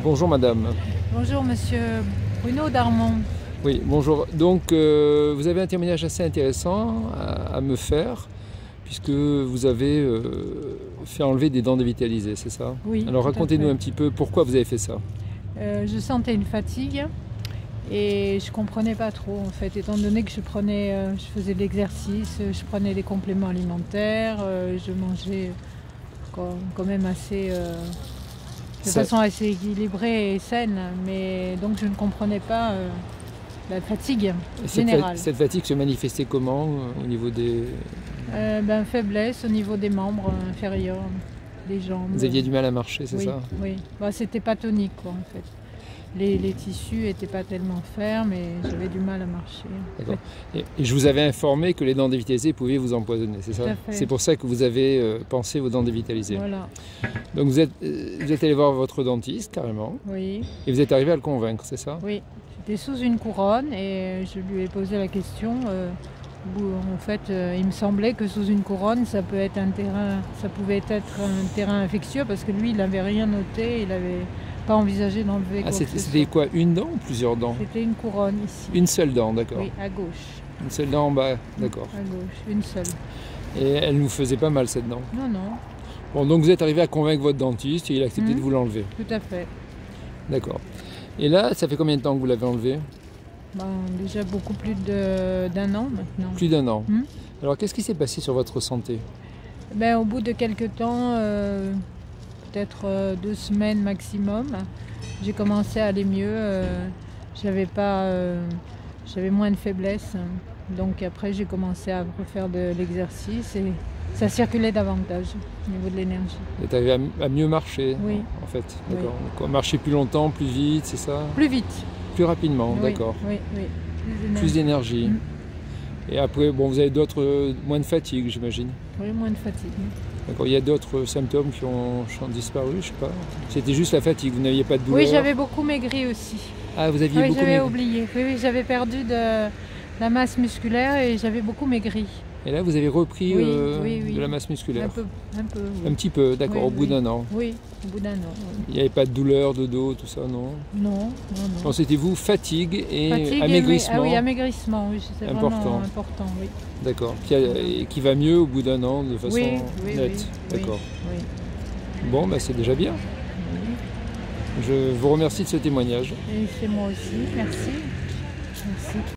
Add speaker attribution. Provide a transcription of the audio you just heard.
Speaker 1: Bonjour madame.
Speaker 2: Bonjour monsieur Bruno Darmon.
Speaker 1: Oui, bonjour. Donc vous avez un témoignage assez intéressant à me faire, puisque vous avez fait enlever des dents dévitalisées, c'est ça?
Speaker 2: Oui.
Speaker 1: Alors
Speaker 2: tout à
Speaker 1: racontez-nous
Speaker 2: fait.
Speaker 1: un petit peu pourquoi vous avez fait ça.
Speaker 2: Je sentais une fatigue et je comprenais pas trop en fait, étant donné que je faisais de l'exercice, je prenais des compléments alimentaires, je mangeais quand même de façon assez équilibrée et saine, mais donc je ne comprenais pas la fatigue générale.
Speaker 1: Cette fatigue se manifestait comment au niveau des...
Speaker 2: Faiblesse au niveau des membres inférieurs, des jambes.
Speaker 1: Vous aviez du mal à marcher, c'est
Speaker 2: Oui,
Speaker 1: ça?
Speaker 2: oui. C'était pas tonique quoi, en fait. Les tissus n'étaient pas tellement fermes et j'avais du mal à marcher.
Speaker 1: D'accord. Et je vous avais informé que les dents dévitalisées pouvaient vous empoisonner, c'est ça?
Speaker 2: Tout à fait.
Speaker 1: C'est pour ça que vous avez pensé vos dents dévitalisées.
Speaker 2: Voilà.
Speaker 1: Donc vous êtes allé voir votre dentiste carrément,
Speaker 2: Oui,
Speaker 1: et vous êtes arrivé à le convaincre, c'est ça?
Speaker 2: oui. J'étais sous une couronne et je lui ai posé la question. En fait, il me semblait que sous une couronne, ça pouvait être un terrain infectieux parce que lui, il n'avait rien noté, il n'avait pas envisagé d'enlever quoi que ce
Speaker 1: C'était
Speaker 2: soit.
Speaker 1: quoi, une dent ou plusieurs dents?
Speaker 2: C'était une couronne ici.
Speaker 1: Une seule dent, d'accord.
Speaker 2: Oui, à gauche.
Speaker 1: Une seule dent en bas, d'accord.
Speaker 2: À gauche, une seule.
Speaker 1: Et elle nous faisait pas mal cette dent.
Speaker 2: Non, non,
Speaker 1: Bon, donc vous êtes arrivé à convaincre votre dentiste et il a accepté de vous l'enlever.
Speaker 2: tout à fait.
Speaker 1: D'accord. Et là, ça fait combien de temps que vous l'avez enlevé?
Speaker 2: Déjà beaucoup plus d'un an maintenant.
Speaker 1: Plus d'un an.
Speaker 2: Hmm.
Speaker 1: Alors qu'est-ce qui s'est passé sur votre santé?
Speaker 2: Au bout de quelques temps, peut-être 2 semaines maximum, j'ai commencé à aller mieux. J'avais moins de faiblesse. Donc après, j'ai commencé à refaire de l'exercice et ça circulait davantage au niveau de l'énergie.
Speaker 1: Vous êtes arrivé à mieux marcher,
Speaker 2: Oui.
Speaker 1: en fait.
Speaker 2: Oui.
Speaker 1: D'accord. Donc, marcher plus longtemps, plus vite, c'est ça?
Speaker 2: Plus vite.
Speaker 1: Plus rapidement,
Speaker 2: Oui,
Speaker 1: d'accord.
Speaker 2: oui, oui.
Speaker 1: Plus d'énergie.
Speaker 2: Mm.
Speaker 1: Et après, bon, vous avez moins de fatigue, j'imagine.
Speaker 2: Oui, moins de fatigue.
Speaker 1: D'accord. Il y a d'autres symptômes qui ont disparu, je sais pas. C'était juste la fatigue, vous n'aviez pas de douleur?
Speaker 2: Oui, j'avais beaucoup maigri aussi.
Speaker 1: Ah, vous aviez
Speaker 2: Oui,
Speaker 1: beaucoup
Speaker 2: j'avais
Speaker 1: maigri.
Speaker 2: oublié. Oui, j'avais perdu de la masse musculaire et j'avais beaucoup maigri.
Speaker 1: Et là, vous avez repris
Speaker 2: Oui, oui.
Speaker 1: de la masse musculaire.
Speaker 2: Un peu.
Speaker 1: Un petit peu, d'accord,
Speaker 2: Oui,
Speaker 1: au bout d'un an.
Speaker 2: Oui, au bout d'un an. Oui.
Speaker 1: Il n'y avait pas de douleur de dos, tout ça, non?
Speaker 2: Non.
Speaker 1: Non, c'était vous, fatigue et
Speaker 2: Fatigue
Speaker 1: amaigrissement.
Speaker 2: Ah oui, amaigrissement, oui, c'est
Speaker 1: Important.
Speaker 2: vraiment important, oui.
Speaker 1: D'accord. Qui va mieux au bout d'un an de façon
Speaker 2: Oui,
Speaker 1: nette.
Speaker 2: oui,
Speaker 1: D'accord.
Speaker 2: oui.
Speaker 1: Bon, bah, c'est déjà bien.
Speaker 2: Oui.
Speaker 1: Je vous remercie de ce témoignage.
Speaker 2: Et c'est moi aussi, merci. Merci.